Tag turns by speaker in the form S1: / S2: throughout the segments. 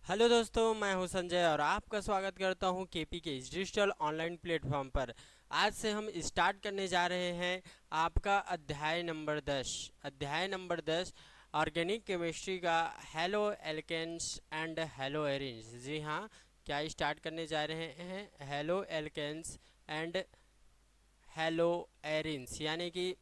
S1: Hello दोस्तों, मैं हूं संजय और आपका स्वागत करता हूं केपी के इस डिजिटल ऑनलाइन प्लेटफॉर्म पर। आज से हम स्टार्ट करने जा रहे हैं आपका अध्याय नंबर 10 ऑर्गेनिक केमिस्ट्री का haloalkanes and haloarenes. जी हाँ, क्या स्टार्ट करने जा रहे हैं haloalkanes and haloarenes, यानी कि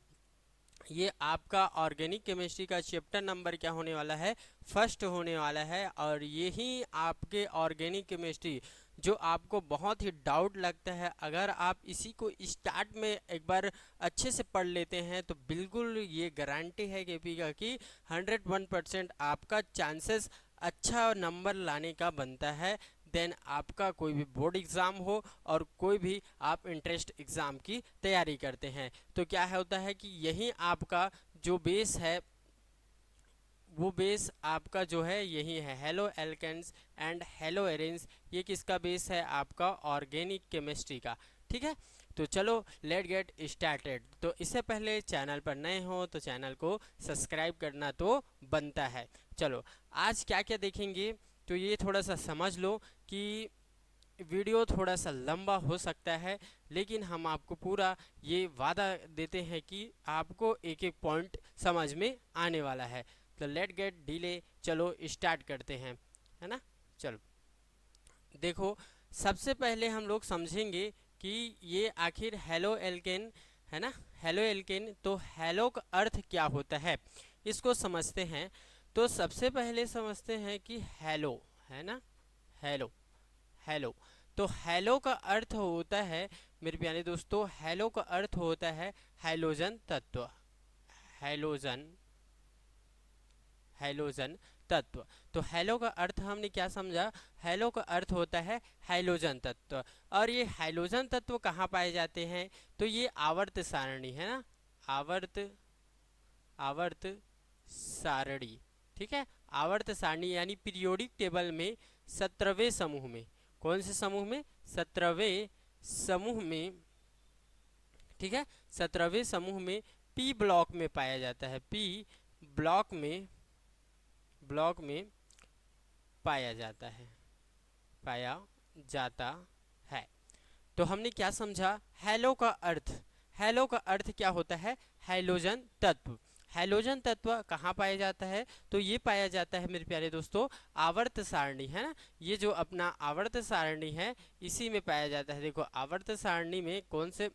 S1: ये आपका ऑर्गेनिक केमिस्ट्री का चैप्टर नंबर क्या होने वाला है, फर्स्ट होने वाला है। और यही आपके ऑर्गेनिक केमिस्ट्री जो आपको बहुत ही डाउट लगता है, अगर आप इसी को स्टार्ट में एक बार अच्छे से पढ़ लेते हैं तो बिल्कुल ये गारंटी है केपी का कि 101% आपका चांसेस अच्छा नंबर लाने का बनता है। देन आपका कोई भी बोर्ड एग्ज़ाम हो और कोई भी आप इंट्रेंस एग्ज़ाम की तैयारी करते हैं तो क्या होता है कि यही आपका जो बेस है, वो बेस आपका जो है यही है haloalkanes and haloarenes. ये किसका बेस है? आपका ऑर्गेनिक केमिस्ट्री का। ठीक है, तो चलो लेट गेट स्टार्टेड। तो इससे पहले चैनल पर नए हो तो चैनल को सब्सक्राइब करना तो बनता है। चलो आज क्या क्या देखेंगे, तो ये थोड़ा सा समझ लो कि वीडियो थोड़ा सा लंबा हो सकता है, लेकिन हम आपको पूरा ये वादा देते हैं कि आपको एक एक पॉइंट समझ में आने वाला है। तो लेट गेट डिले, चलो स्टार्ट करते हैं, है ना। चलो देखो, सबसे पहले हम लोग समझेंगे कि ये आखिर हेलो एल्केन है ना। हेलो एल्केन, तो हेलो का अर्थ क्या होता है इसको समझते हैं। तो सबसे पहले समझते हैं कि हेलो है ना, हेलो हेलो। तो हेलो का अर्थ होता है मेरे प्यारे दोस्तों, हेलो का अर्थ होता है हाइड्रोजन तत्व। हाइड्रोजन, हाइड्रोजन तत्व। तो हेलो का अर्थ हमने क्या समझा? हेलो का अर्थ होता है हाइड्रोजन तत्व। और ये हाइड्रोजन तत्व कहाँ पाए जाते हैं? तो ये आवर्त सारणी है ना, आवर्त आवर्त सारणी। ठीक है, आवर्त सारणी यानी पीरियोडिक टेबल में 17वें समूह में। कौन से समूह में? 17वें समूह में। ठीक है, 17वें समूह में पी ब्लॉक में पाया जाता है। पी ब्लॉक में, ब्लॉक में पाया जाता है, पाया जाता है। तो हमने क्या समझा? हेलो का अर्थ, हेलो का अर्थ क्या होता है? हाइड्रोजन तत्व। हाइड्रोजन तत्व कहाँ पाया जाता है? तो ये पाया जाता है मेरे प्यारे दोस्तों आवर्त सारणी, है ना। ये जो अपना आवर्त सारणी है इसी में पाया जाता है। देखो आवर्त सारणी में कौन से,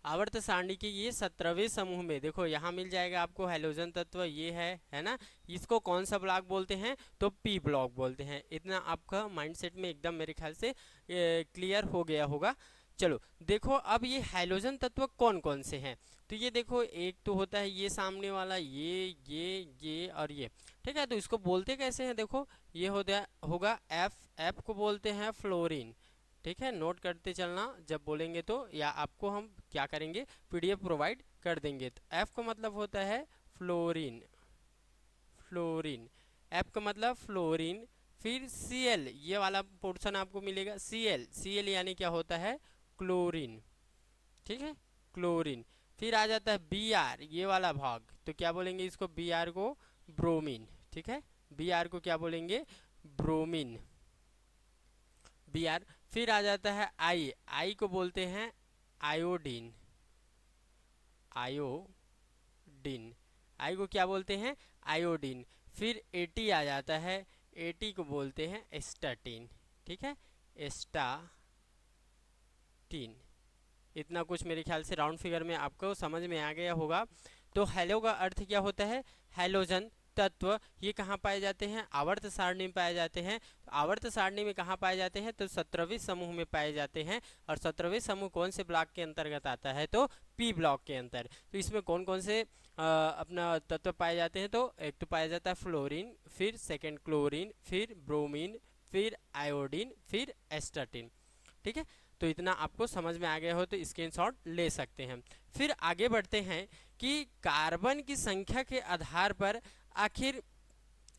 S1: आवर्त सारणी के ये 17वें समूह में देखो यहाँ मिल जाएगा आपको हाइड्रोजन तत्व, ये है ना। इसको कौन सा ब्लॉक बोलते हैं? तो पी ब्लॉक बोलते हैं। इतना आपका माइंडसेट में एकदम मेरे ख्याल से क्लियर हो गया होगा। चलो देखो, अब ये हाइड्रोजन तत्व कौन कौन से हैं। तो ये देखो, एक तो होता है ये सामने वाला, ये और ये। ठीक है, तो इसको बोलते कैसे हैं? देखो ये होगा एफ, एफ को बोलते हैं फ्लोरीन। ठीक है, नोट करते चलना जब बोलेंगे तो, या आपको हम क्या करेंगे पीडीएफ प्रोवाइड कर देंगे। तो एफ का मतलब होता है फ्लोरीन, फ्लोरीन। एफ का मतलब फ्लोरीन। फिर सी एल, ये वाला पोर्शन आपको मिलेगा सी एल, सी एल यानी क्या होता है? क्लोरीन। ठीक है, क्लोरीन। फिर आ जाता है बी आर, ये वाला भाग, तो क्या बोलेंगे इसको? बी आर को ब्रोमीन। ठीक है, बी आर को क्या बोलेंगे? Bromine, B R. फिर आ जाता है आई, आई को बोलते हैं आयोडीन, आयोडीन। आई को क्या बोलते हैं? आयोडीन। फिर एटी आ जाता है, एटी को बोलते हैं एस्टाटीन। ठीक है, एस्टाटीन। इतना कुछ मेरे ख्याल से राउंड फिगर में आपको समझ में आ गया होगा। तो हेलो का अर्थ क्या होता है? हाइड्रोजन तत्व। ये कहाँ पाए जाते हैं? आवर्त सारणी में पाए जाते हैं। तो आवर्त सारणी में कहाँ पाए जाते हैं? तो 17वें समूह में पाए जाते हैं। और 17वें समूह कौन से ब्लॉक के अंतर्गत आता है? तो पी ब्लॉक के अंतर। तो इसमें कौन कौन से अपना तत्व पाए जाते हैं? तो एक तो पाया जाता है फ्लोरीन, फिर सेकेंड क्लोरीन, फिर ब्रोमीन, फिर आयोडीन, फिर एस्टाटीन। ठीक है, तो इतना आपको समझ में आ गया हो तो स्क्रीनशॉट ले सकते हैं। फिर आगे बढ़ते हैं कि कार्बन की संख्या के आधार पर आखिर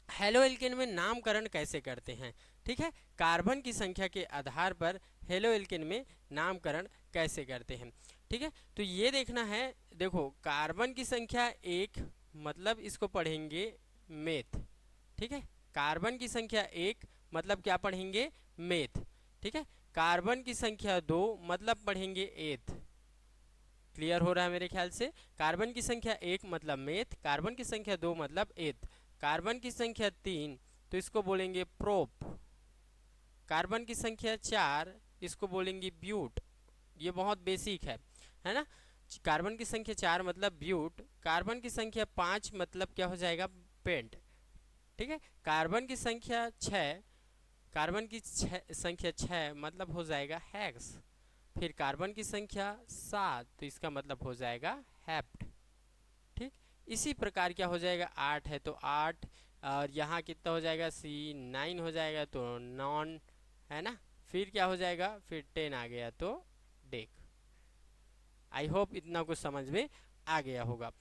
S1: हेलो एल्केन में नामकरण कैसे करते हैं। ठीक है, कार्बन की संख्या के आधार पर हेलो एल्केन में नामकरण कैसे करते हैं। ठीक है, तो ये देखना है। देखो कार्बन की संख्या एक, मतलब इसको पढ़ेंगे मेथ। ठीक है, कार्बन की संख्या 1 मतलब क्या पढ़ेंगे, मेथ। ठीक है, कार्बन की संख्या 2 मतलब पढ़ेंगे एथ। क्लियर हो रहा है मेरे ख्याल से। कार्बन की संख्या 1 मतलब मेथ, कार्बन की संख्या 2 मतलब एथ, कार्बन की संख्या 3 तो इसको बोलेंगे प्रोप, कार्बन की संख्या 4 इसको बोलेंगे ब्यूट। ये बहुत बेसिक है ना। कार्बन की संख्या 4 मतलब ब्यूट, कार्बन की संख्या 5 मतलब क्या हो जाएगा, पेंट। ठीक है, कार्बन की संख्या 6, कार्बन की संख्या 6 मतलब हो जाएगा हेक्स। फिर कार्बन की संख्या 7 तो इसका मतलब हो जाएगा हेप्ट। ठीक, इसी प्रकार क्या हो जाएगा, 8 है तो 8, और यहाँ कितना हो जाएगा, C9 हो जाएगा तो नॉन, है ना। फिर क्या हो जाएगा, फिर 10 आ गया तो डेक। आई होप इतना कुछ समझ में आ गया होगा।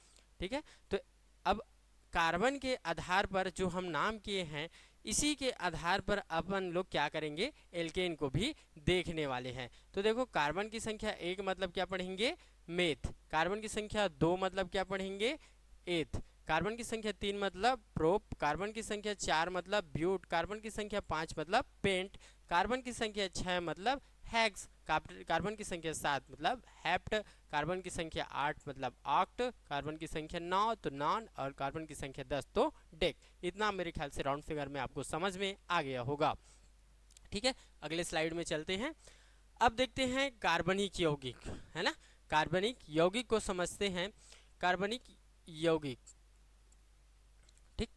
S1: ठीक है, तो अब कार्बन के आधार पर जो हम नाम किए हैं, इसी के आधार पर अपन लोग क्या करेंगे, एल्केन को भी देखने वाले हैं। तो देखो, कार्बन की संख्या 1 मतलब क्या पढ़ेंगे, मेथ, कार्बन की संख्या 2 मतलब क्या पढ़ेंगे, एथ, कार्बन की संख्या 3 मतलब प्रोप, कार्बन की संख्या 4 मतलब ब्यूट, कार्बन की संख्या 5 मतलब पेंट, कार्बन की संख्या 6 मतलब हेक्स, कार्बन की संख्या 7 मतलब हेप्ट, कार्बन की संख्या 8 मतलब ऑक्ट, कार्बन की संख्या 9 तो नॉन, और कार्बन की संख्या 10 तो डेक। इतना मेरे ख्याल से राउंड फिगर में आपको समझ में आ गया होगा। ठीक है, अगले स्लाइड में चलते हैं। अब देखते हैं कार्बनिक यौगिक, है ना। कार्बनिक यौगिक को समझते हैं। कार्बनिक यौगिक, ठीक,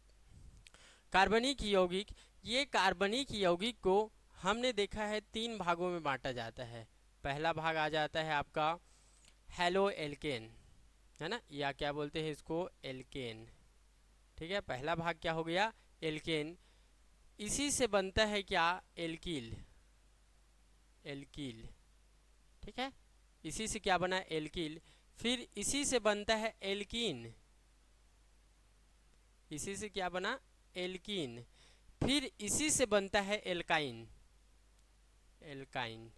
S1: कार्बनिक यौगिक, ये कार्बनिक यौगिक को हमने देखा है 3 भागों में बांटा जाता है। पहला भाग आ जाता है आपका हेलो एल्केन, है ना, या क्या बोलते हैं इसको, एल्केन। ठीक है, पहला भाग क्या हो गया, एल्केन। इसी से बनता है क्या, एल्कील, एल्कील। ठीक है, इसी से क्या बना, एल्कील। फिर इसी से बनता है एल्कीन, इसी से क्या बना, एल्कीन। फिर इसी से बनता है एल्काइन, एल्काइन।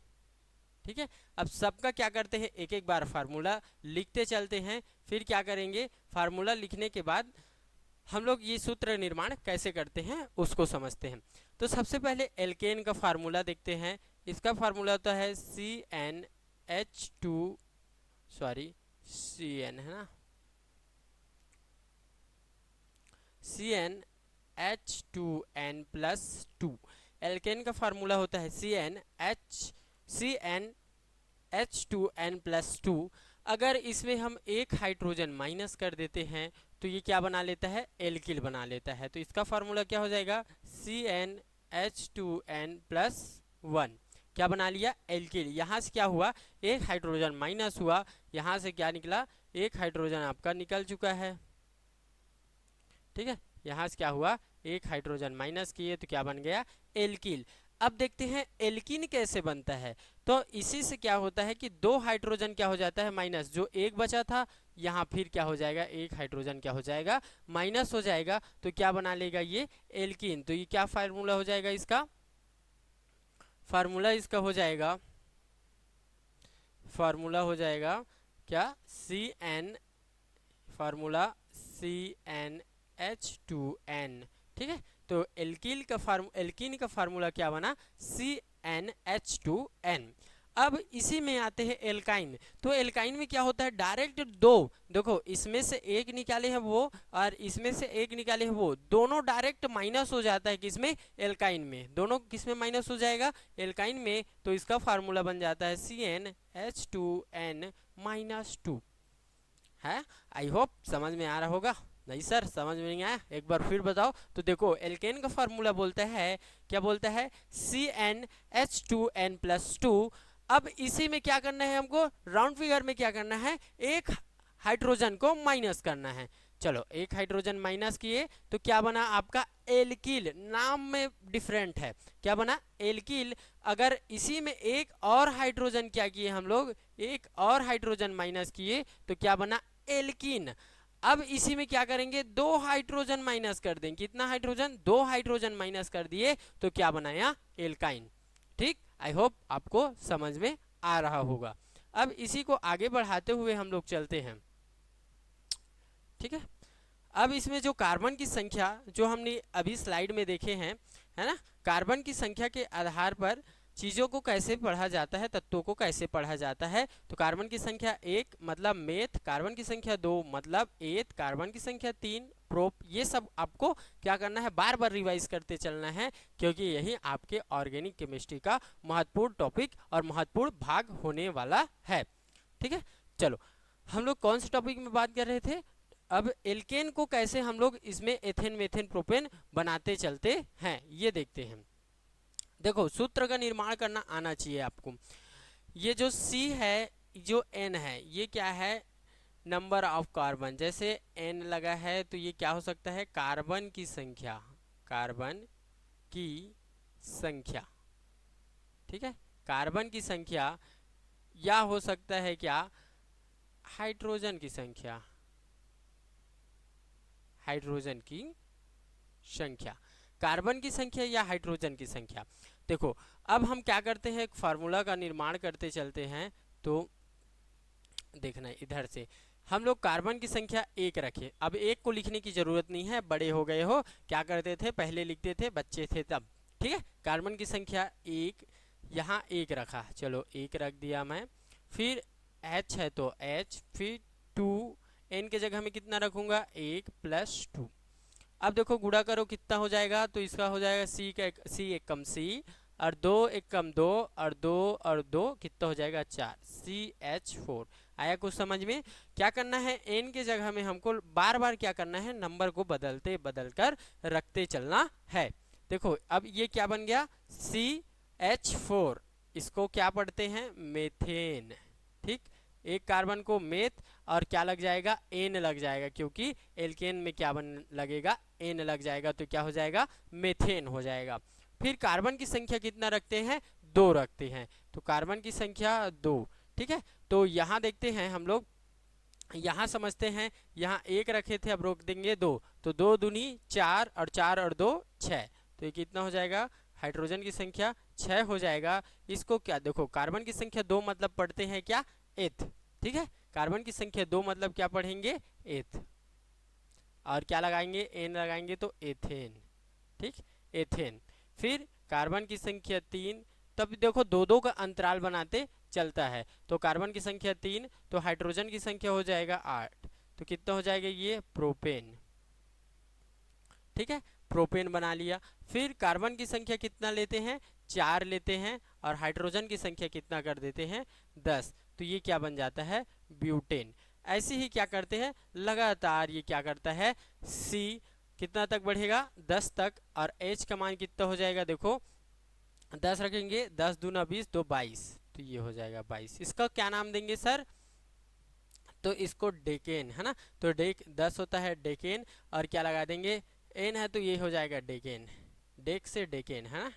S1: ठीक है, अब सबका क्या करते हैं, एक एक बार फार्मूला लिखते चलते हैं। फिर क्या करेंगे, फार्मूला लिखने के बाद हम लोग ये सूत्र निर्माण कैसे करते हैं उसको समझते हैं। तो सबसे पहले एल्केन का फार्मूला देखते हैं। इसका फार्मूला होता है CnH2, सॉरी Cn, है ना, CnH2n+2। एल्केन का फार्मूला होता है CnH2n+2। अगर इसमें हम एक हाइड्रोजन माइनस कर देते हैं तो ये क्या बना लेता है, एल्किल बना लेता है। तो इसका फार्मूला क्या हो जाएगा, CnH2n+1। क्या बना लिया, एल्किल। यहाँ से क्या हुआ, एक हाइड्रोजन माइनस हुआ, यहाँ से क्या निकला, एक हाइड्रोजन आपका निकल चुका है। ठीक है, यहाँ से क्या हुआ, एक हाइड्रोजन माइनस किए तो क्या बन गया, एल्किल। अब देखते हैं एल्कीन कैसे बनता है। तो इसी से क्या होता है कि 2 हाइड्रोजन क्या हो जाता है माइनस, जो एक बचा था यहाँ फिर क्या हो जाएगा, एक हाइड्रोजन क्या हो जाएगा, माइनस हो जाएगा। तो क्या बना लेगा ये, एल्कीन। तो ये क्या फार्मूला हो जाएगा इसका, फार्मूला इसका हो जाएगा, फार्मूला हो जाएगा क्या, CN, फार्मूला CnH2n। ठीक है, तो एल्कीन का फार्मूला क्या बना, CnH2n। अब इसी में आते हैं एल्काइन। तो एल्काइन में क्या होता है, डायरेक्ट दो, देखो इसमें से एक निकाले हैं वो और इसमें से एक निकाले हैं वो, दोनों डायरेक्ट माइनस हो जाता है किसमें, एल्काइन में। दोनों किसमें माइनस हो जाएगा, एल्काइन में। तो इसका फार्मूला बन जाता है CnH2n-2। है, आई होप समझ में आ रहा होगा। नहीं सर समझ में नहीं आया, एक बार फिर बताओ। तो देखो एल्केन का फार्मूला बोलता है, क्या बोलता है, CnH2n+2। अब इसी में क्या करना है हमको, राउंड फिगर में क्या करना है, एक हाइड्रोजन को माइनस करना है। चलो एक हाइड्रोजन माइनस किए तो क्या बना आपका, एल्किल। नाम में डिफरेंट है, क्या बना, एल्किल। अगर इसी में एक और हाइड्रोजन क्या किए हम लोग, एक और हाइड्रोजन माइनस किए तो क्या बना, एल्कीन। अब इसी में क्या करेंगे, 2 हाइड्रोजन माइनस कर देंगे, कितना हाइड्रोजन, 2 हाइड्रोजन माइनस कर दिए तो क्या बनाया, एल्काइन। ठीक, आई होप आपको समझ में आ रहा होगा। अब इसी को आगे बढ़ाते हुए हम लोग चलते हैं। ठीक है, अब इसमें जो कार्बन की संख्या जो हमने अभी स्लाइड में देखे हैं, है ना, कार्बन की संख्या के आधार पर चीज़ों को कैसे पढ़ा जाता है, तत्वों को कैसे पढ़ा जाता है। तो कार्बन की संख्या 1 मतलब मेथ, कार्बन की संख्या 2 मतलब एथ, कार्बन की संख्या 3 प्रोप। ये सब आपको क्या करना है, बार बार रिवाइज करते चलना है, क्योंकि यही आपके ऑर्गेनिक केमिस्ट्री का महत्वपूर्ण टॉपिक और महत्वपूर्ण भाग होने वाला है। ठीक है, चलो हम लोग कौन से टॉपिक में बात कर रहे थे। अब एल्केन को कैसे हम लोग इसमें एथेन मेथेन प्रोपेन बनाते चलते हैं, ये देखते हैं। देखो सूत्र का निर्माण करना आना चाहिए आपको। ये जो C है, जो N है, ये क्या है, नंबर ऑफ कार्बन। जैसे N लगा है तो ये क्या हो सकता है, कार्बन की संख्या, कार्बन की संख्या। ठीक है, कार्बन की संख्या, या हो सकता है क्या, हाइड्रोजन की संख्या, हाइड्रोजन की संख्या, कार्बन की संख्या या हाइड्रोजन की संख्या। देखो अब हम क्या करते हैं, एक फार्मूला का निर्माण करते चलते हैं। तो देखना इधर से हम लोग कार्बन की संख्या 1 रखे। अब 1 को लिखने की जरूरत नहीं है, बड़े हो गए हो, क्या करते थे पहले लिखते थे, बच्चे थे तब। ठीक है, कार्बन की संख्या 1, यहाँ 1 रखा, चलो 1 रख दिया मैं। फिर H है तो H, फिर 2, N के जगह में कितना रखूंगा, 1 + 2। अब देखो गुणा करो कितना हो जाएगा, तो इसका हो जाएगा C एक कम C, और 2 एक कम 2, और 2 और 2 कितना हो जाएगा 4, CH4। आया कुछ समझ में। क्या करना है, N के जगह में हमको बार बार क्या करना है, नंबर को बदलते बदलकर रखते चलना है। देखो अब ये क्या बन गया, CH4, इसको क्या पढ़ते हैं, मेथेन। ठीक, एक कार्बन को मेथ और क्या लग जाएगा, एन लग जाएगा, क्योंकि एल्केन में क्या बन लगेगा, एन लग जाएगा, तो क्या हो जाएगा, मेथेन हो जाएगा। फिर कार्बन की संख्या कितना रखते हैं, 2 रखते हैं, तो कार्बन की संख्या 2। ठीक है, तो यहाँ देखते हैं हम लोग, यहाँ समझते हैं, यहाँ 1 रखे थे, अब रोक देंगे 2, तो 2 दूनी 4, और 4 और 2 6, तो ये कितना हो जाएगा, हाइड्रोजन की संख्या 6 हो जाएगा। इसको क्या, देखो कार्बन की संख्या 2 मतलब पढ़ते हैं क्या, एथ। ठीक है, कार्बन की संख्या 2 मतलब क्या पढ़ेंगे, एथ, और क्या लगाएंगे, एन लगाएंगे, तो एथेन। ठीक, एथेन। फिर कार्बन की संख्या 3, तब देखो 2-2 का अंतराल बनाते चलता है, तो कार्बन की संख्या 3, तो हाइड्रोजन की संख्या हो जाएगा 8, तो कितना हो जाएगा ये, प्रोपेन। ठीक है, प्रोपेन बना लिया। फिर कार्बन की संख्या कितना लेते हैं, 4 लेते हैं, और हाइड्रोजन की संख्या कितना कर देते हैं, 10, तो ये क्या बन जाता है, ब्यूटेन। ऐसे ही क्या करते हैं, लगातार ये क्या करता है, C कितना तक बढ़ेगा, 10 तक, और H का मान कितना हो जाएगा, देखो 10 रखेंगे, 10 दूना 20, तो 22, तो ये हो जाएगा 22। इसका क्या नाम देंगे सर, तो इसको डेकेन, है ना, तो डेक 10 होता है डेकेन, और क्या लगा देंगे, एन है, तो ये हो जाएगा डेकेन, डेक से डेकेन, है ना,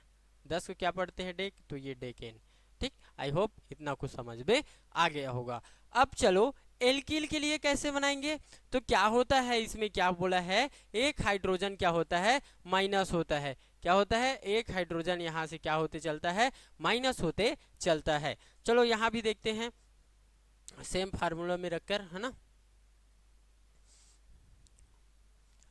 S1: 10 को क्या पढ़ते हैं डेक, तो ये डेकेन। ठीक, आई होप इतना कुछ समझ में आ गया होगा। अब चलो एल्किल के लिए कैसे बनाएंगे, तो क्या होता है इसमें, क्या बोला है, एक हाइड्रोजन क्या होता है, माइनस होता है, क्या होता है, एक हाइड्रोजन यहाँ से क्या होते चलता है, माइनस होते चलता है। चलो यहाँ भी देखते हैं सेम फार्मूला में रखकर, है ना।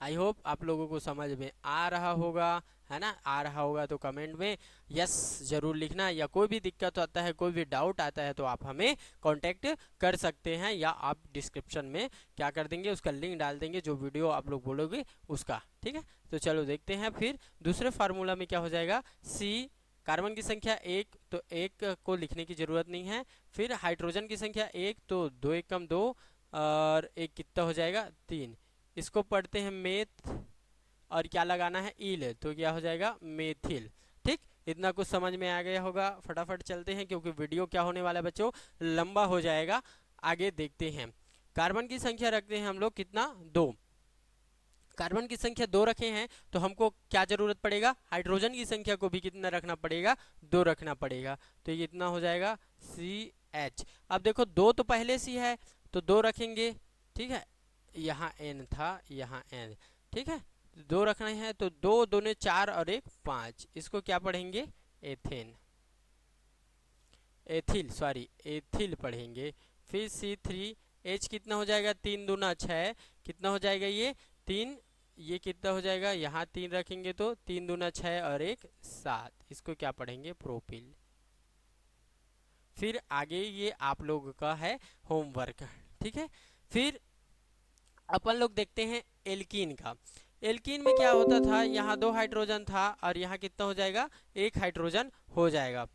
S1: आई होप आप लोगों को समझ में आ रहा होगा, है ना, आ रहा होगा तो कमेंट में यस जरूर लिखना, या कोई भी दिक्कत आता है, कोई भी डाउट आता है, तो आप हमें कांटेक्ट कर सकते हैं, या आप डिस्क्रिप्शन में क्या कर देंगे, उसका लिंक डाल देंगे, जो वीडियो आप लोग बोलोगे उसका। ठीक है, तो चलो देखते हैं। फिर दूसरे फार्मूला में क्या हो जाएगा, C, कार्बन की संख्या 1, तो 1 को लिखने की जरूरत नहीं है। फिर हाइड्रोजन की संख्या 1, तो 2 एक कम 2, और 1 कितना हो जाएगा, 3, इसको पढ़ते हैं मेथ, और क्या लगाना है, ईल, तो क्या हो जाएगा, मेथिल। ठीक, इतना कुछ समझ में आ गया होगा। फटाफट चलते हैं, क्योंकि वीडियो क्या होने वाला है बच्चों, लंबा हो जाएगा। आगे देखते हैं, कार्बन की संख्या रखते हैं हम लोग कितना, 2, कार्बन की संख्या 2 रखे हैं, तो हमको क्या जरूरत पड़ेगा, हाइड्रोजन की संख्या को भी कितना रखना पड़ेगा, 2 रखना पड़ेगा, तो ये इतना हो जाएगा CH। अब देखो 2 तो पहले से है, तो 2 रखेंगे। ठीक है, यहाँ N था, यहाँ N, ठीक है, 2 रखना है, तो 2 दूने 4, और 1 5, इसको क्या पढ़ेंगे, एथेन, एथिल, सॉरी एथिल पढ़ेंगे। फिर C3, H कितना हो जाएगा, 3 दूना 6, कितना हो जाएगा ये, 3, ये कितना हो जाएगा, यहाँ 3 रखेंगे तो 3 दूना 6 और 1 7, इसको क्या पढ़ेंगे, प्रोपिल। फिर आगे ये आप लोगों का है होमवर्क, ठीक है। फिर अपन लोग देखते हैं एल्कीन का। एल्कीन में क्या होता था, यहाँ 2 हाइड्रोजन था और यहाँ कितना हो जाएगा, 1 हाइड्रोजन हो जाएगा,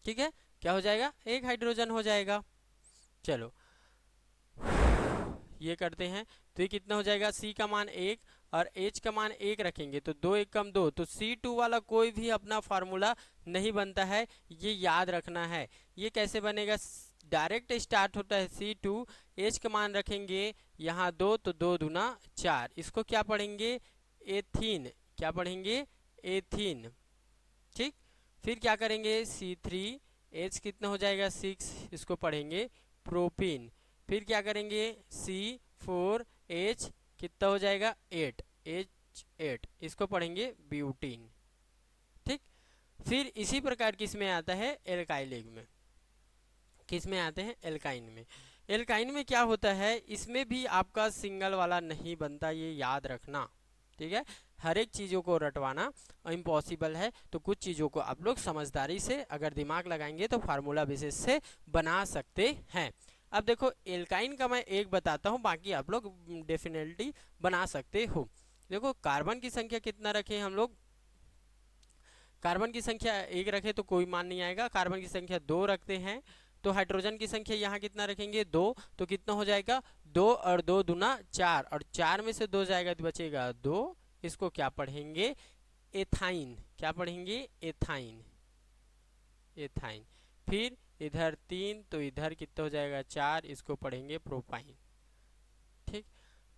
S1: ठीक है। क्या हो जाएगा, 1 हाइड्रोजन हो जाएगा। चलो ये करते हैं, तो ये कितना हो जाएगा, C का मान 1 और H का मान 1 रखेंगे तो 2 1 कम 2, तो C2 वाला कोई भी अपना फार्मूला नहीं बनता है, ये याद रखना है। ये कैसे बनेगा, डायरेक्ट स्टार्ट होता है C2, H का मान रखेंगे यहाँ 2 तो 2 दूना 4, इसको क्या पढ़ेंगे, एथीन, क्या पढ़ेंगे, एथीन, ठीक। फिर क्या करेंगे, C3, H कितना हो जाएगा 6, इसको पढ़ेंगे प्रोपीन। फिर क्या करेंगे, C4H कितना हो जाएगा 8, H8, इसको पढ़ेंगे ब्यूटीन, ठीक। फिर इसी प्रकार किस में आता है, एल्काइलिक में। किस में आते हैं, एल्काइन में। एल्काइन में क्या होता है, इसमें भी आपका सिंगल वाला नहीं बनता, ये याद रखना, ठीक है। हर एक चीज़ों को रटवाना इम्पॉसिबल है, तो कुछ चीज़ों को आप लोग समझदारी से अगर दिमाग लगाएंगे तो फार्मूला बेसिस से बना सकते हैं। अब देखो एल्काइन का मैं एक बताता हूँ, बाकी आप लोग डेफिनेटली बना सकते हो। देखो कार्बन की संख्या कितना रखें हम लोग, कार्बन की संख्या 1 रखे तो कोई मान नहीं आएगा, कार्बन की संख्या 2 रखते हैं तो हाइड्रोजन की संख्या यहाँ कितना रखेंगे, 2, तो कितना हो जाएगा, 2 और 2 दूना 4, और 4 में से 2 जाएगा तो बचेगा 2, इसको क्या पढ़ेंगे, एथाइन, क्या पढ़ेंगे, एथाइन, एथाइन। फिर इधर 3 तो इधर कितना हो जाएगा 4, इसको पढ़ेंगे प्रोपाइन, ठीक।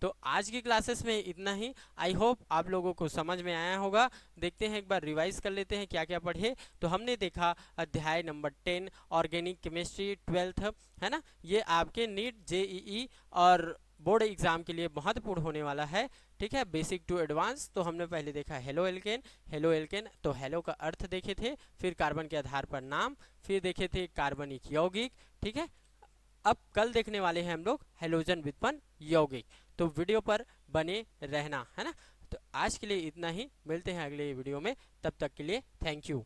S1: तो आज की क्लासेस में इतना ही, आई होप आप लोगों को समझ में आया होगा। देखते हैं एक बार रिवाइज कर लेते हैं क्या क्या पढ़े। तो हमने देखा अध्याय नंबर 10 ऑर्गेनिक केमिस्ट्री 12th, है ना, ये आपके नीट जेईई और बोर्ड एग्जाम के लिए महत्वपूर्ण होने वाला है, ठीक है। बेसिक टू एडवांस, तो हमने पहले देखा हेलो एल्केन, हेलो एल्केन तो हेलो का अर्थ देखे थे, फिर कार्बन के आधार पर नाम, फिर देखे थे कार्बनिक यौगिक, ठीक है। अब कल देखने वाले हैं हम लोग हेलोजन व्युत्पन्न यौगिक, तो वीडियो पर बने रहना, है ना। तो आज के लिए इतना ही, मिलते हैं अगले वीडियो में, तब तक के लिए थैंक यू।